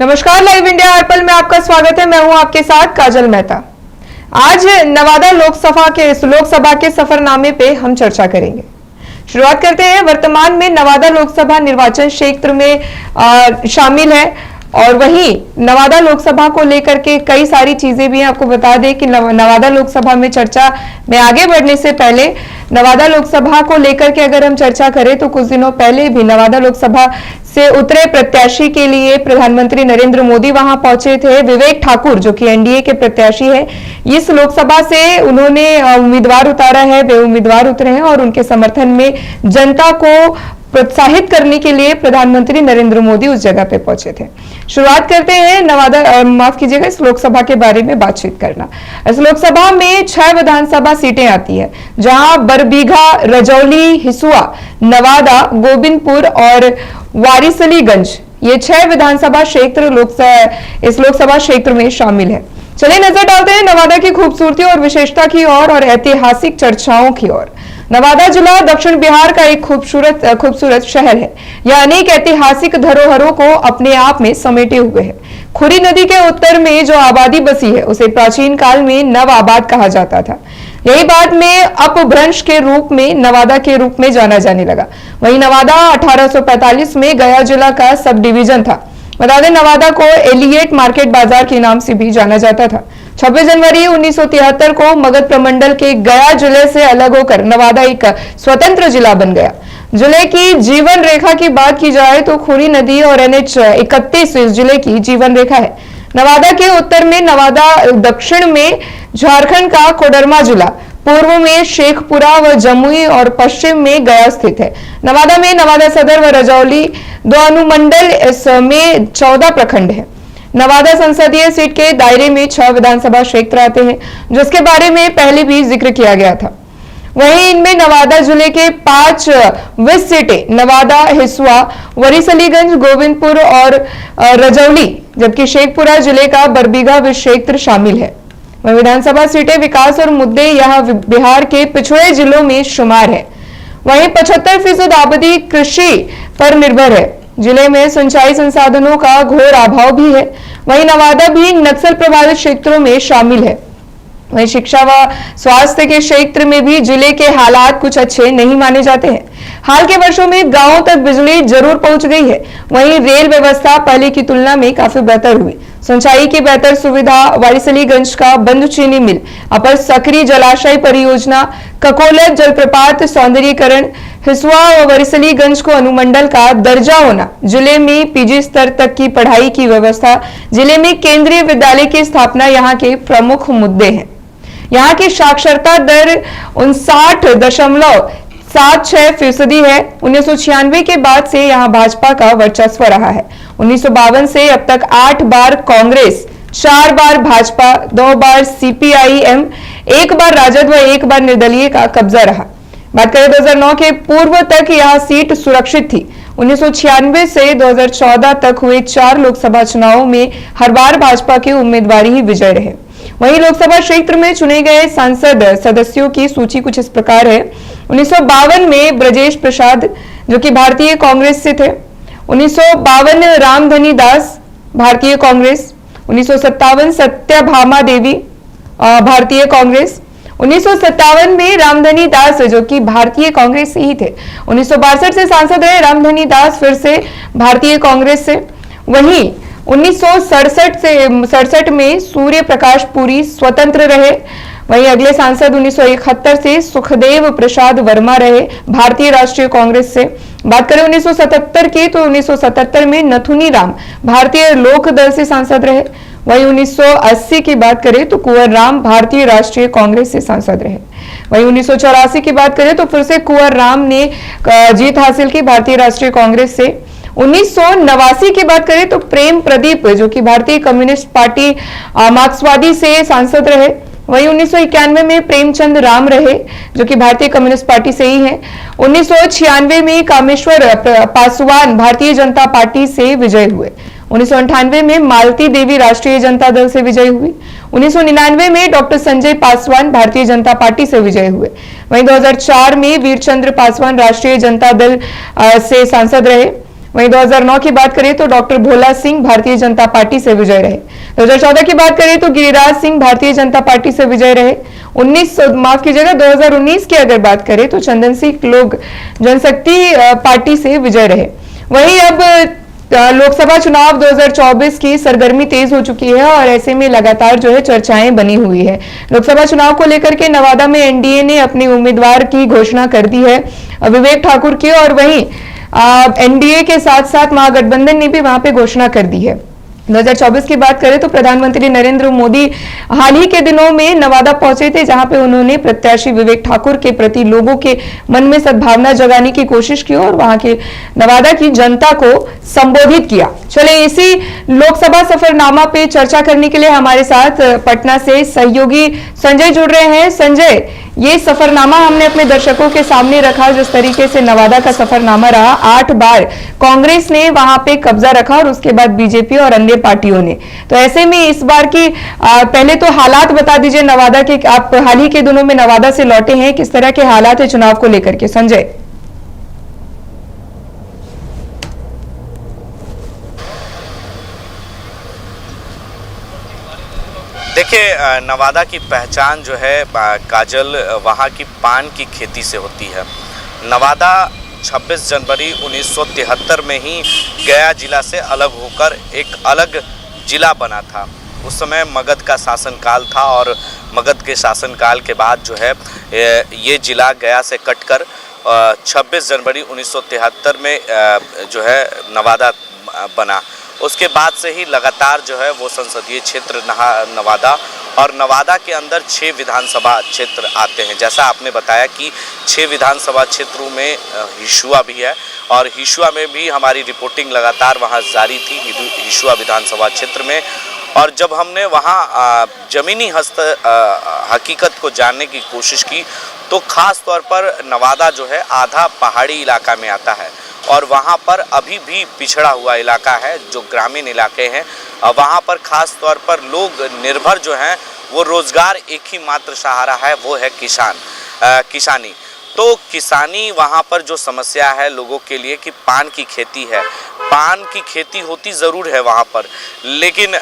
नमस्कार, live India हर में आपका स्वागत है। मैं हूं आपके साथ काजल मेहता। आज नवादा लोकसभा के सफरनामे पे हम चर्चा करेंगे। शुरुआत करते हैं। वर्तमान में नवादा लोकसभा निर्वाचन क्षेत्र में शामिल है और वहीं नवादा लोकसभा को लेकर के कई सारी चीजें भी हैं। आपको बता दें कि नवादा लोकसभा में चर्चा में आगे बढ़ने से पहले नवादा लोकसभा को लेकर के अगर हम चर्चा करें तो कुछ दिनों पहले भी नवादा लोकसभा से उतरे प्रत्याशी के लिए प्रधानमंत्री नरेंद्र मोदी वहां पहुंचे थे। विवेक ठाकुर जो कि एनडीए के प्रत्याशी है, इस लोकसभा से उन्होंने उम्मीदवार उतारा है, वे उम्मीदवार उतरे हैं और उनके समर्थन में जनता को प्रोत्साहित करने के लिए प्रधानमंत्री नरेंद्र मोदी उस जगह पे पहुंचे थे। शुरुआत करते हैं माफ कीजिएगा, इस लोकसभा के बारे में बातचीत करना। इस लोकसभा में 6 विधानसभा सीटें आती है, जहां बरबीघा, रजौली, हिसुआ, नवादा, गोविंदपुर और वारिसलीगंज ये 6 विधानसभा क्षेत्र इस लोकसभा क्षेत्र में शामिल है। चलिए नजर डालते हैं नवादा की खूबसूरती और विशेषता की ओर और ऐतिहासिक चर्चाओं की ओर। नवादा जिला दक्षिण बिहार का एक खूबसूरत शहर है। यह अनेक ऐतिहासिक धरोहरों को अपने आप में समेटे हुए है। खुरी नदी के उत्तर में जो आबादी बसी है उसे प्राचीन काल में नव आबाद कहा जाता था। यही बाद में अपभ्रंश के रूप में नवादा के रूप में जाना जाने लगा। वहीं नवादा 1845 में गया जिला का सब डिवीजन था। बता दें नवादा को एलियट मार्केट बाजार के नाम से भी जाना जाता था। 26 जनवरी 1973 को मगध प्रमंडल के गया जिले से अलग होकर नवादा एक स्वतंत्र जिला बन गया। जिले की जीवन रेखा की बात की जाए तो खुरी नदी और NH 31 इस जिले की जीवन रेखा है। नवादा के उत्तर में नवादा, दक्षिण में झारखंड का कोडरमा जिला, पूर्व में शेखपुरा व जमुई और पश्चिम में गया स्थित है। नवादा में नवादा सदर व रजौली 2 अनुमंडल, इसमें 14 प्रखंड है। नवादा संसदीय सीट के दायरे में 6 विधानसभा क्षेत्र आते हैं, जिसके बारे में पहले भी जिक्र किया गया था। वहीं इनमें नवादा जिले के 5 विस सीटें नवादा, हिसुआ, वारिसलीगंज, गोविंदपुर और रजौली, जबकि शेखपुरा जिले का बरबीघा क्षेत्र शामिल है। वह विधानसभा सीटें विकास और मुद्दे यह बिहार के पिछड़े जिलों में शुमार है। वहीं 75% आबादी कृषि पर निर्भर है। जिले में सिंचाई संसाधनों का घोर अभाव भी है। वहीं नवादा भी नक्सल प्रभावित क्षेत्रों में शामिल है। वहीं शिक्षा व स्वास्थ्य के क्षेत्र में भी जिले के हालात कुछ अच्छे नहीं माने जाते हैं। हाल के वर्षों में गांवों तक बिजली जरूर पहुंच गई है। वहीं रेल व्यवस्था पहले की तुलना में काफी बेहतर हुई। सिंचाई की बेहतर सुविधा, वारिसलीगंज का बंद चीनी मिल, अपर सकरी जलाशय परियोजना, ककोलत जलप्रपात सौंदर्यीकरण, हिसुआ और वारिसलीगंज को अनुमंडल का दर्जा होना, जिले में PG स्तर तक की पढ़ाई की व्यवस्था, जिले में केंद्रीय विद्यालय की स्थापना यहाँ के प्रमुख मुद्दे हैं। यहाँ की साक्षरता दर 59.76% है। 1996 के बाद से यहाँ भाजपा का वर्चस्व रहा है। 1952 से अब तक 8 बार कांग्रेस, 4 बार भाजपा, 2 बार CPIM, 1 बार राजद व 1 बार निर्दलीय का कब्जा रहा। बात करें 2009 के पूर्व तक यह सीट सुरक्षित थी। 1996 से 2014 तक हुए 4 लोकसभा चुनावों में हर बार भाजपा के उम्मीदवार ही विजय रहे। वहीं लोकसभा क्षेत्र में चुने गए सांसद सदस्यों की सूची कुछ इस प्रकार है। 1952 में ब्रजेश प्रसाद जो कि भारतीय कांग्रेस से थे। 1952 रामधनी दास, भारतीय कांग्रेस। 1957 सत्यभामा देवी, भारतीय कांग्रेस। 1957 में रामधनी दास जो कि भारतीय कांग्रेस से ही थे। 1962 से सांसद रहे रामधनी दास, फिर से भारतीय कांग्रेस से। वहीं 1967 में सूर्य प्रकाश पुरी स्वतंत्र रहे। वहीं अगले सांसद 1971 से सुखदेव प्रसाद वर्मा रहे, भारतीय राष्ट्रीय कांग्रेस से। बात करें 1977 की तो 1977 में नथुनी राम भारतीय लोक दल से सांसद रहे। वहीं 1980 की बात करें तो कुंवर राम भारतीय राष्ट्रीय कांग्रेस से सांसद रहे। वहीं 1984 की बात करें तो फिर से कुंवर राम ने जीत हासिल की भारतीय राष्ट्रीय कांग्रेस से। 1989 की बात करें तो प्रेम प्रदीप जो कि भारतीय कम्युनिस्ट पार्टी मार्क्सवादी से सांसद रहे। वहीं 1991 में प्रेमचंद राम रहे जो कि भारतीय कम्युनिस्ट पार्टी से ही हैं। 1996 में कामेश्वर पासवान भारतीय जनता पार्टी से विजय हुए। 1998 में मालती देवी राष्ट्रीय जनता दल से विजयी हुई। 1999 में डॉक्टर संजय पासवान भारतीय जनता पार्टी से विजयी हुए। वहीं 2004 में वीरचंद्र पासवान राष्ट्रीय जनता दल से सांसद रहे। वहीं 2009 की बात करें तो डॉक्टर भोला सिंह भारतीय जनता पार्टी से विजय रहे। 2014 की बात करें तो गिरिराज सिंह भारतीय जनता पार्टी से विजय रहे। 2019 की अगर बात करें तो चंदन सिंह लोक जनशक्ति पार्टी से विजय रहे। वहीं अब लोकसभा चुनाव 2024 की सरगर्मी तेज हो चुकी है और ऐसे में लगातार जो है चर्चाएं बनी हुई है। लोकसभा चुनाव को लेकर के नवादा में एनडीए ने अपने उम्मीदवार की घोषणा कर दी है, विवेक ठाकुर की, और वहीं एनडीए के साथ साथ महागठबंधन ने भी वहां पे घोषणा कर दी है। 2024 की बात करें तो प्रधानमंत्री नरेंद्र मोदी हाल ही के दिनों में नवादा पहुंचे थे, जहां पे उन्होंने प्रत्याशी विवेक ठाकुर के प्रति लोगों के मन में सद्भावना जगाने की कोशिश की और वहां के नवादा की जनता को संबोधित किया। चलिए इसी लोकसभा सफरनामा पे चर्चा करने के लिए हमारे साथ पटना से सहयोगी संजय जुड़ रहे हैं। संजय, ये सफरनामा हमने अपने दर्शकों के सामने रखा, जिस तरीके से नवादा का सफरनामा रहा, 8 बार कांग्रेस ने वहां पे कब्जा रखा और उसके बाद बीजेपी और अन्य पार्टियों ने। तो ऐसे में इस बार की पहले तो हालात बता दीजिए नवादा के, आप हाल ही के दिनों में नवादा से लौटे हैं, किस तरह के हालात है चुनाव को लेकर के? संजय। देखिए, नवादा की पहचान जो है काजल, वहाँ की पान की खेती से होती है। नवादा 26 जनवरी 1973 में ही गया जिला से अलग होकर एक अलग जिला बना था। उस समय मगध का शासनकाल था और मगध के शासनकाल के बाद जो है ये जिला गया से कटकर 26 जनवरी 1973 में जो है नवादा बना। उसके बाद से ही लगातार जो है वो संसदीय क्षेत्र नवादा, और नवादा के अंदर 6 विधानसभा क्षेत्र आते हैं। जैसा आपने बताया कि 6 विधानसभा क्षेत्रों में हिसुआ भी है, और हिसुआ में भी हमारी रिपोर्टिंग लगातार वहाँ जारी थी, हिसुआ विधानसभा क्षेत्र में। और जब हमने वहाँ ज़मीनी हकीकत को जानने की कोशिश की तो ख़ास तौर पर नवादा जो है आधा पहाड़ी इलाका में आता है, और वहाँ पर अभी भी पिछड़ा हुआ इलाका है, जो ग्रामीण इलाके हैं। वहाँ पर ख़ास तौर पर लोग निर्भर जो हैं वो रोज़गार, एक ही मात्र सहारा है, वो है किसानी। तो किसानी वहाँ पर जो समस्या है लोगों के लिए कि पान की खेती है। पान की खेती होती ज़रूर है वहाँ पर, लेकिन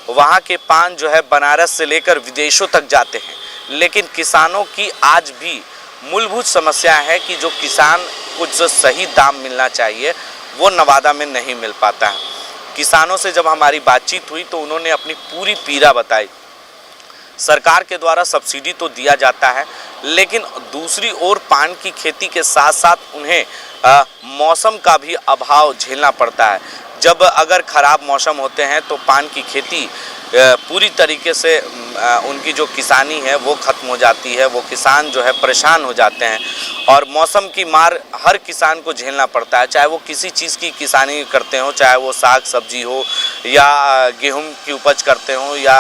वहाँ के पान जो है बनारस से लेकर विदेशों तक जाते हैं। लेकिन किसानों की आज भी मूलभूत समस्या है कि जो किसान को जो सही दाम मिलना चाहिए वो नवादा में नहीं मिल पाता है। किसानों से जब हमारी बातचीत हुई तो उन्होंने अपनी पूरी पीड़ा बताई। सरकार के द्वारा सब्सिडी तो दिया जाता है, लेकिन दूसरी ओर पान की खेती के साथ साथ उन्हें मौसम का भी अभाव झेलना पड़ता है। जब अगर ख़राब मौसम होते हैं तो पान की खेती पूरी तरीके से उनकी जो किसानी है वो ख़त्म हो जाती है। वो किसान जो है परेशान हो जाते हैं, और मौसम की मार हर किसान को झेलना पड़ता है, चाहे वो किसी चीज़ की किसानी करते हो, चाहे वो साग सब्जी हो या गेहूं की उपज करते हो या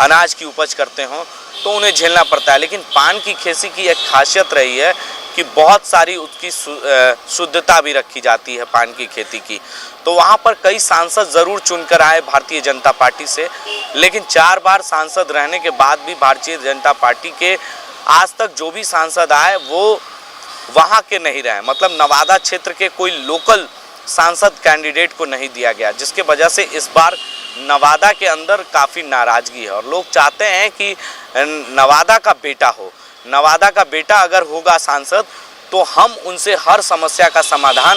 अनाज की उपज करते हो, तो उन्हें झेलना पड़ता है। लेकिन पान की खेती की एक खासियत रही है कि बहुत सारी उसकी शुद्धता भी रखी जाती है पान की खेती की। तो वहाँ पर कई सांसद ज़रूर चुनकर आए भारतीय जनता पार्टी से, लेकिन 4 बार सांसद रहने के बाद भी भारतीय जनता पार्टी के आज तक जो भी सांसद आए वो वहाँ के नहीं रहे। मतलब नवादा क्षेत्र के कोई लोकल सांसद कैंडिडेट को नहीं दिया गया, जिसके वजह से इस बार नवादा के अंदर काफ़ी नाराज़गी है, और लोग चाहते हैं कि नवादा का बेटा हो। नवादा का बेटा अगर होगा सांसद तो हम उनसे हर समस्या का समाधान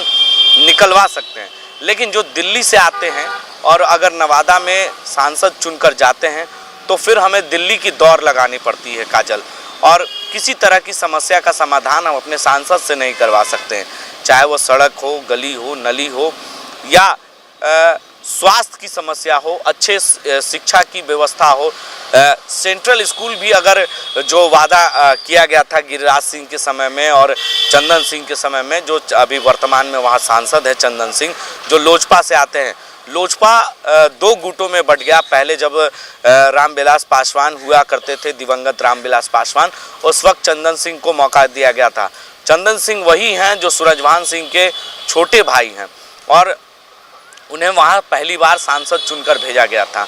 निकलवा सकते हैं। लेकिन जो दिल्ली से आते हैं और अगर नवादा में सांसद चुनकर जाते हैं तो फिर हमें दिल्ली की दौड़ लगानी पड़ती है काजल, और किसी तरह की समस्या का समाधान हम अपने सांसद से नहीं करवा सकते हैं। चाहे वो सड़क हो, गली हो, नली हो, या स्वास्थ्य की समस्या हो, अच्छे शिक्षा की व्यवस्था हो। सेंट्रल स्कूल भी अगर जो वादा किया गया था गिरिराज सिंह के समय में और चंदन सिंह के समय में, जो अभी वर्तमान में वहाँ सांसद है चंदन सिंह, जो लोजपा से आते हैं। लोजपा 2 गुटों में बट गया। पहले जब रामविलास पासवान हुआ करते थे, दिवंगत रामविलास पासवान, उस वक्त चंदन सिंह को मौका दिया गया था। चंदन सिंह वही हैं जो सूरजभान सिंह के छोटे भाई हैं, और उन्हें वहाँ पहली बार सांसद चुनकर भेजा गया था।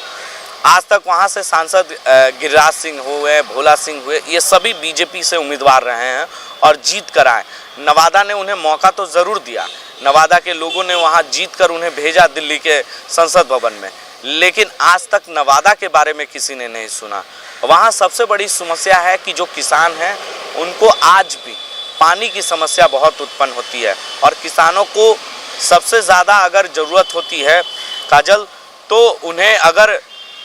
आज तक वहाँ से सांसद गिरिराज सिंह हुए, भोला सिंह हुए, ये सभी बीजेपी से उम्मीदवार रहे हैं और जीत कर आए। नवादा ने उन्हें मौका तो ज़रूर दिया, नवादा के लोगों ने वहाँ जीत कर उन्हें भेजा दिल्ली के संसद भवन में, लेकिन आज तक नवादा के बारे में किसी ने नहीं सुना। वहाँ सबसे बड़ी समस्या है कि जो किसान हैं उनको आज भी पानी की समस्या बहुत उत्पन्न होती है और किसानों को सबसे ज़्यादा अगर ज़रूरत होती है काजल, तो उन्हें अगर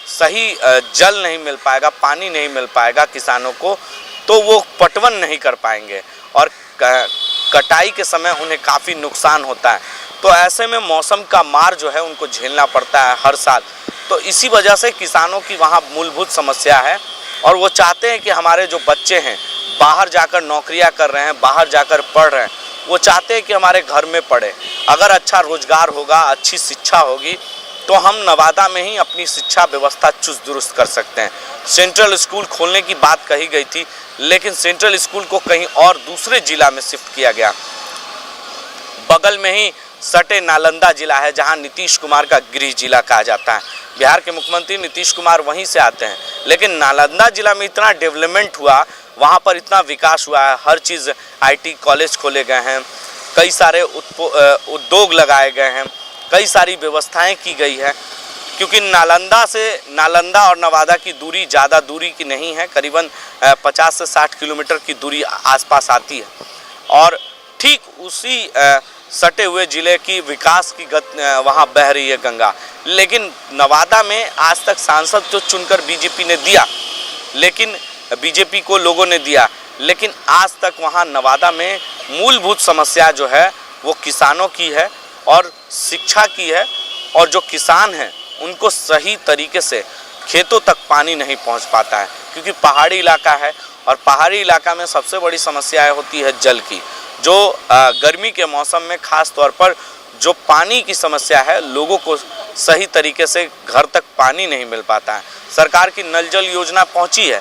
सही जल नहीं मिल पाएगा, पानी नहीं मिल पाएगा किसानों को, तो वो पटवन नहीं कर पाएंगे और कटाई के समय उन्हें काफ़ी नुकसान होता है। तो ऐसे में मौसम का मार जो है उनको झेलना पड़ता है हर साल। तो इसी वजह से किसानों की वहाँ मूलभूत समस्या है और वो चाहते हैं कि हमारे जो बच्चे हैं बाहर जाकर नौकरियां कर रहे हैं, बाहर जाकर पढ़ रहे हैं, वो चाहते हैं कि हमारे घर में पढ़े। अगर अच्छा रोजगार होगा, अच्छी शिक्षा होगी, तो हम नवादा में ही अपनी शिक्षा व्यवस्था चुस्त दुरुस्त कर सकते हैं। सेंट्रल स्कूल खोलने की बात कही गई थी, लेकिन सेंट्रल स्कूल को कहीं और दूसरे जिला में शिफ्ट किया गया। बगल में ही सटे नालंदा जिला है, जहां नीतीश कुमार का गृह जिला कहा जाता है। बिहार के मुख्यमंत्री नीतीश कुमार वहीं से आते हैं, लेकिन नालंदा जिला में इतना डेवलपमेंट हुआ, वहां पर इतना विकास हुआ है, हर चीज़ IT कॉलेज खोले गए हैं, कई सारे उद्योग लगाए गए हैं, कई सारी व्यवस्थाएं की गई है। क्योंकि नालंदा और नवादा की दूरी ज़्यादा दूरी की नहीं है, करीबन 50 से 60 किलोमीटर की दूरी आसपास आती है और ठीक उसी सटे हुए ज़िले की विकास की वहाँ बह रही है गंगा। लेकिन नवादा में आज तक सांसद तो चुनकर बीजेपी ने दिया, लेकिन बीजेपी को लोगों ने दिया, लेकिन आज तक वहाँ नवादा में मूलभूत समस्या जो है वो किसानों की है और शिक्षा की है, और जो किसान हैं उनको सही तरीके से खेतों तक पानी नहीं पहुंच पाता है, क्योंकि पहाड़ी इलाका है और पहाड़ी इलाका में सबसे बड़ी समस्या होती है जल की। जो गर्मी के मौसम में खास तौर पर जो पानी की समस्या है, लोगों को सही तरीके से घर तक पानी नहीं मिल पाता है। सरकार की नल जल योजना पहुंची है,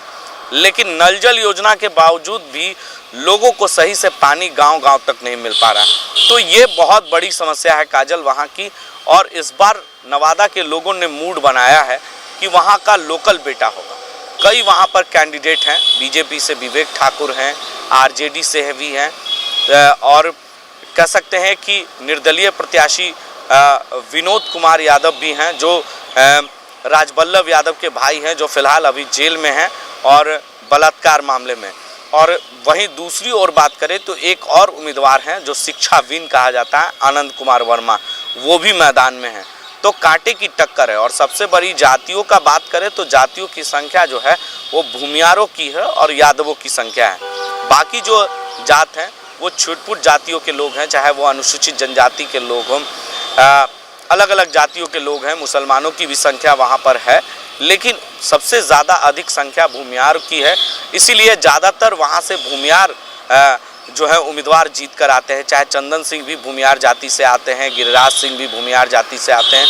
लेकिन नल जल योजना के बावजूद भी लोगों को सही से पानी गांव-गांव तक नहीं मिल पा रहा। तो ये बहुत बड़ी समस्या है काजल वहाँ की, और इस बार नवादा के लोगों ने मूड बनाया है कि वहाँ का लोकल बेटा होगा। कई वहाँ पर कैंडिडेट हैं, बीजेपी से विवेक ठाकुर हैं, RJD से भी हैं, और कह सकते हैं कि निर्दलीय प्रत्याशी विनोद कुमार यादव भी हैं, जो राजबल्लभ यादव के भाई हैं, जो फिलहाल अभी जेल में हैं और बलात्कार मामले में। और वहीं दूसरी ओर बात करें तो एक और उम्मीदवार हैं जो शिक्षाविन कहा जाता है, आनंद कुमार वर्मा, वो भी मैदान में हैं। तो कांटे की टक्कर है। और सबसे बड़ी जातियों का बात करें तो जातियों की संख्या जो है वो भूमियारों की है और यादवों की संख्या है। बाकी जो जात हैं वो छुटपुट जातियों के लोग हैं, चाहे वो अनुसूचित जनजाति के लोग हों, अलग अलग जातियों के लोग हैं, मुसलमानों की भी संख्या वहाँ पर है, लेकिन सबसे ज़्यादा अधिक संख्या भूमियार की है। इसीलिए ज़्यादातर वहाँ से भूमियार जो है उम्मीदवार जीत कर आते हैं। चाहे चंदन सिंह भी भूमियार जाति से आते हैं, गिरिराज सिंह भी भूमियार जाति से आते हैं,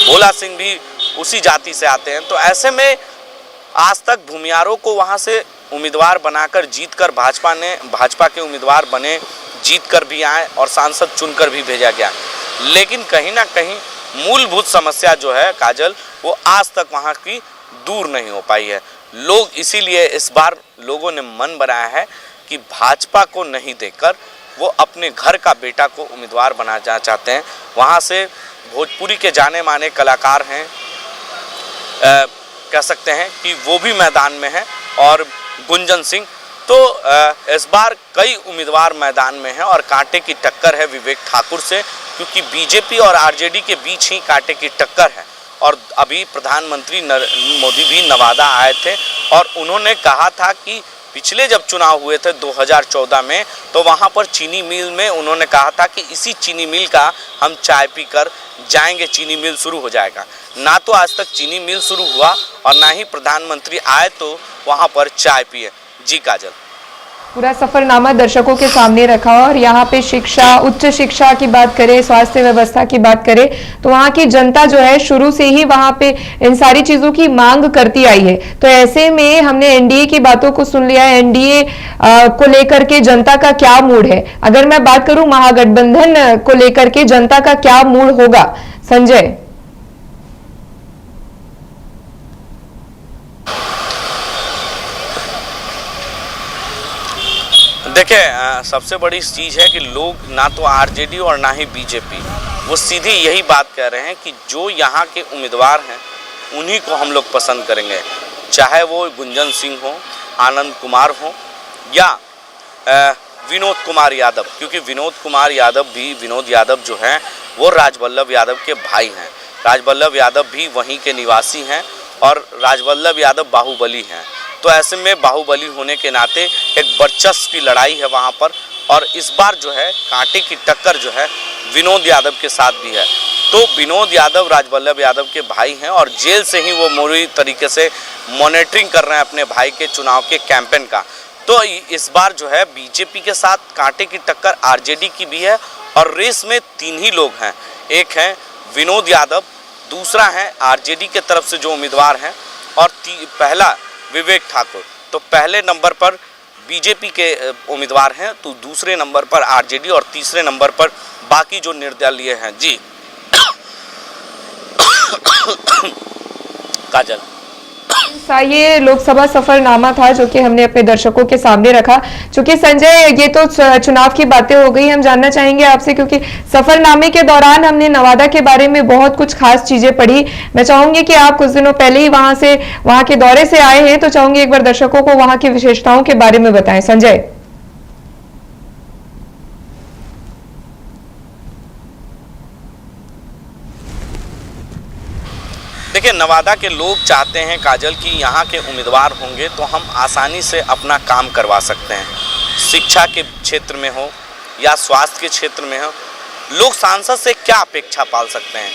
भोला सिंह भी उसी जाति से आते हैं। तो ऐसे में आज तक भूमियारों को वहाँ से उम्मीदवार बनाकर जीत कर भाजपा के उम्मीदवार बने, जीत कर भी आए और सांसद चुनकर भी भेजा गया। लेकिन कहीं ना कहीं मूलभूत समस्या जो है काजल, वो आज तक वहाँ की दूर नहीं हो पाई है। लोग इसीलिए इस बार लोगों ने मन बनाया है कि भाजपा को नहीं देकर वो अपने घर का बेटा को उम्मीदवार बनाना चाहते हैं। वहाँ से भोजपुरी के जाने माने कलाकार हैं, कह सकते हैं कि वो भी मैदान में हैं, और गुंजन सिंह। तो इस बार कई उम्मीदवार मैदान में हैं और कांटे की टक्कर है विवेक ठाकुर से, क्योंकि बीजेपी और RJD के बीच ही कांटे की टक्कर है। और अभी प्रधानमंत्री नरेंद्र मोदी भी नवादा आए थे और उन्होंने कहा था कि पिछले जब चुनाव हुए थे 2014 में, तो वहाँ पर चीनी मिल में उन्होंने कहा था कि इसी चीनी मिल का हम चाय पीकर जाएंगे, चीनी मिल शुरू हो जाएगा। ना तो आज तक चीनी मिल शुरू हुआ और ना ही प्रधानमंत्री आए तो वहाँ पर चाय पिए। जी काजल, पूरा सफरनामा दर्शकों के सामने रखा और यहाँ पे शिक्षा, उच्च शिक्षा की बात करें, स्वास्थ्य व्यवस्था की बात करें, तो वहाँ की जनता जो है शुरू से ही वहाँ पे इन सारी चीजों की मांग करती आई है। तो ऐसे में हमने NDA की बातों को सुन लिया है। NDA को लेकर के जनता का क्या मूड है? अगर मैं बात करूं महागठबंधन को लेकर के जनता का क्या मूड होगा, संजय? देखिए सबसे बड़ी चीज़ है कि लोग ना तो आरजेडी और ना ही बीजेपी, वो सीधी यही बात कह रहे हैं कि जो यहाँ के उम्मीदवार हैं उन्हीं को हम लोग पसंद करेंगे, चाहे वो गुंजन सिंह हो, आनंद कुमार हो या विनोद कुमार यादव, क्योंकि विनोद यादव जो हैं वो राजवल्लभ यादव के भाई हैं। राजवल्लभ यादव भी वहीं के निवासी हैं और राजवल्लभ यादव बाहुबली हैं। तो ऐसे में बाहुबली होने के नाते एक वर्चस्व की लड़ाई है वहाँ पर, और इस बार जो है कांटे की टक्कर जो है विनोद यादव के साथ भी है। तो विनोद यादव राजवल्लभ यादव के भाई हैं और जेल से ही वो पूरी तरीके से मॉनिटरिंग कर रहे हैं अपने भाई के चुनाव के कैंपेन का। तो इस बार जो है बीजेपी के साथ कांटे की टक्कर आरजेडी की भी है और रेस में 3 ही लोग हैं। एक हैं विनोद यादव, दूसरा है आरजेडी के तरफ से जो उम्मीदवार हैं, और पहला विवेक ठाकुर। तो पहले नंबर पर बीजेपी के उम्मीदवार हैं, तो दूसरे नंबर पर आरजेडी और तीसरे नंबर पर बाकी जो निर्दलीय हैं। जी काजल, ये लोकसभा सफरनामा था जो कि हमने अपने दर्शकों के सामने रखा। चूंकि संजय ये तो चुनाव की बातें हो गई, हम जानना चाहेंगे आपसे, क्योंकि सफरनामे के दौरान हमने नवादा के बारे में बहुत कुछ खास चीजें पढ़ी। मैं चाहूंगी कि आप कुछ दिनों पहले ही वहां के दौरे से आए हैं, तो चाहूंगी एक बार दर्शकों को वहां की विशेषताओं के बारे में बताएं। संजय। देखिए नवादा के लोग चाहते हैं काजल कि यहाँ के उम्मीदवार होंगे तो हम आसानी से अपना काम करवा सकते हैं। शिक्षा के क्षेत्र में हो या स्वास्थ्य के क्षेत्र में हो, लोग सांसद से क्या अपेक्षा पाल सकते हैं?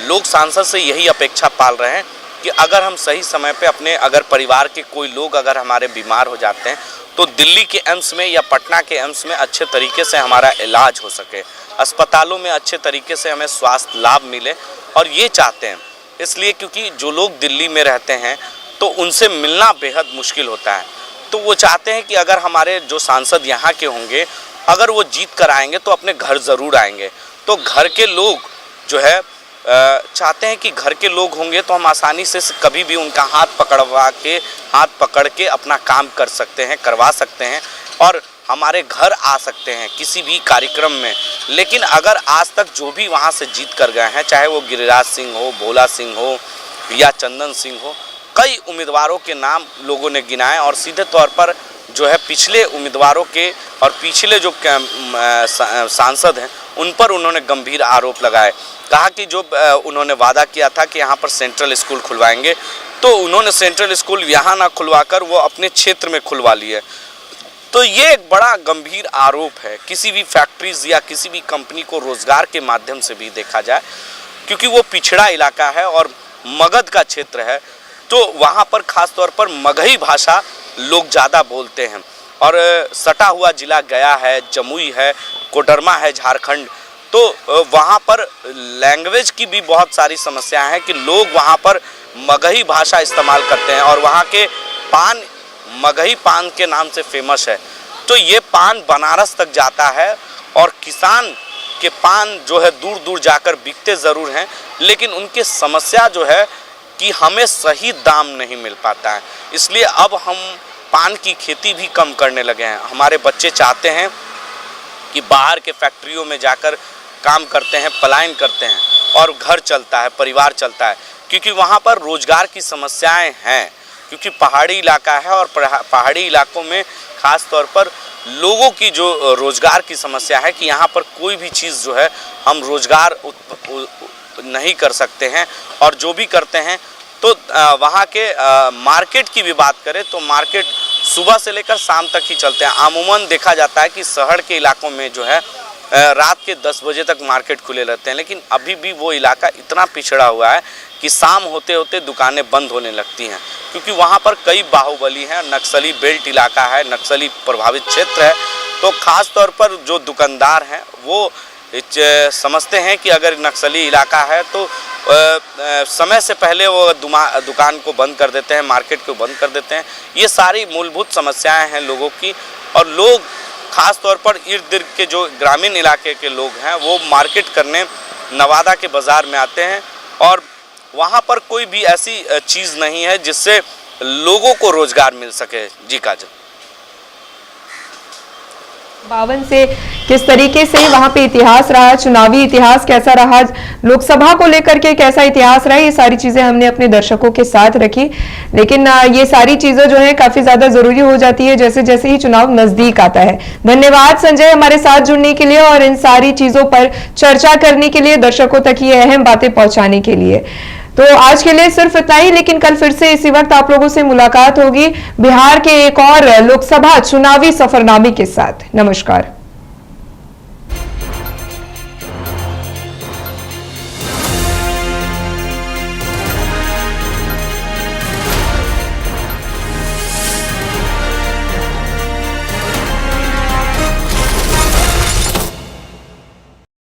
लोग सांसद से यही अपेक्षा पाल रहे हैं कि अगर हम सही समय पे अगर परिवार के कोई लोग अगर हमारे बीमार हो जाते हैं तो दिल्ली के एम्स में या पटना के एम्स में अच्छे तरीके से हमारा इलाज हो सके, अस्पतालों में अच्छे तरीके से हमें स्वास्थ्य लाभ मिले। और ये चाहते हैं इसलिए क्योंकि जो लोग दिल्ली में रहते हैं तो उनसे मिलना बेहद मुश्किल होता है। तो वो चाहते हैं कि अगर हमारे जो सांसद यहाँ के होंगे अगर वो जीत कर आएंगे तो अपने घर ज़रूर आएंगे। तो घर के लोग जो है चाहते हैं कि घर के लोग होंगे तो हम आसानी से कभी भी उनका हाथ पकड़ के अपना काम कर सकते हैं, करवा सकते हैं और हमारे घर आ सकते हैं किसी भी कार्यक्रम में। लेकिन अगर आज तक जो भी वहाँ से जीत कर गए हैं, चाहे वो गिरिराज सिंह हो, भोला सिंह हो या चंदन सिंह हो, कई उम्मीदवारों के नाम लोगों ने गिनाए और सीधे तौर पर जो है पिछले उम्मीदवारों के और पिछले जो सांसद हैं उन पर उन्होंने गंभीर आरोप लगाए। कहा कि जो उन्होंने वादा किया था कि यहाँ पर सेंट्रल स्कूल खुलवाएंगे, तो उन्होंने सेंट्रल स्कूल यहाँ ना खुलवाकर वो अपने क्षेत्र में खुलवा लिए। तो ये एक बड़ा गंभीर आरोप है। किसी भी फैक्ट्रीज या किसी भी कंपनी को रोजगार के माध्यम से भी देखा जाए, क्योंकि वो पिछड़ा इलाका है और मगध का क्षेत्र है, तो वहाँ पर खास तौर पर मगही भाषा लोग ज़्यादा बोलते हैं। और सटा हुआ जिला गया है, जमुई है, कोडरमा है झारखंड, तो वहाँ पर लैंग्वेज की भी बहुत सारी समस्याएं हैं कि लोग वहाँ पर मगही भाषा इस्तेमाल करते हैं। और वहाँ के पान मगही पान के नाम से फेमस है। तो ये पान बनारस तक जाता है और किसान के पान जो है दूर दूर जाकर बिकते ज़रूर हैं, लेकिन उनकी समस्या जो है कि हमें सही दाम नहीं मिल पाता है। इसलिए अब हम पान की खेती भी कम करने लगे हैं। हमारे बच्चे चाहते हैं कि बाहर के फैक्ट्रियों में जाकर काम करते हैं, पलायन करते हैं और घर चलता है, परिवार चलता है, क्योंकि वहाँ पर रोज़गार की समस्याएं हैं। क्योंकि पहाड़ी इलाका है और पहाड़ी इलाकों में ख़ास तौर पर लोगों की जो रोज़गार की समस्या है कि यहाँ पर कोई भी चीज़ जो है हम रोज़गार नहीं कर सकते हैं, और जो भी करते हैं तो वहाँ के मार्केट की भी बात करें तो मार्केट सुबह से लेकर शाम तक ही चलते हैं। अमूमन देखा जाता है कि शहर के इलाकों में जो है रात के 10 बजे तक मार्केट खुले रहते हैं, लेकिन अभी भी वो इलाका इतना पिछड़ा हुआ है कि शाम होते होते दुकानें बंद होने लगती हैं, क्योंकि वहाँ पर कई बाहुबली हैं, नक्सली बेल्ट इलाका है, नक्सली प्रभावित क्षेत्र है। तो ख़ास तौर पर जो दुकानदार हैं वो समझते हैं कि अगर नक्सली इलाका है तो समय से पहले वो दुकान को बंद कर देते हैं, मार्केट को बंद कर देते हैं। ये सारी मूलभूत समस्याएं हैं लोगों की, और लोग ख़ास तौर पर इर्द गिर्द के जो ग्रामीण इलाके के लोग हैं वो मार्केट करने नवादा के बाज़ार में आते हैं, और वहाँ पर कोई भी ऐसी चीज़ नहीं है जिससे लोगों को रोज़गार मिल सके। जी काजल। 52 से किस तरीके से वहां पे इतिहास रहा, चुनावी इतिहास कैसा रहा, लोकसभा को लेकर के कैसा इतिहास रहा, ये सारी चीजें हमने अपने दर्शकों के साथ रखी। लेकिन ये सारी चीजें जो है काफी ज्यादा जरूरी हो जाती है जैसे जैसे ही चुनाव नजदीक आता है। धन्यवाद संजय हमारे साथ जुड़ने के लिए और इन सारी चीजों पर चर्चा करने के लिए, दर्शकों तक ये अहम बातें पहुंचाने के लिए। तो आज के लिए सिर्फ इतना ही, लेकिन कल फिर से इसी वक्त आप लोगों से मुलाकात होगी बिहार के एक और लोकसभा चुनावी सफरनामे के साथ। नमस्कार।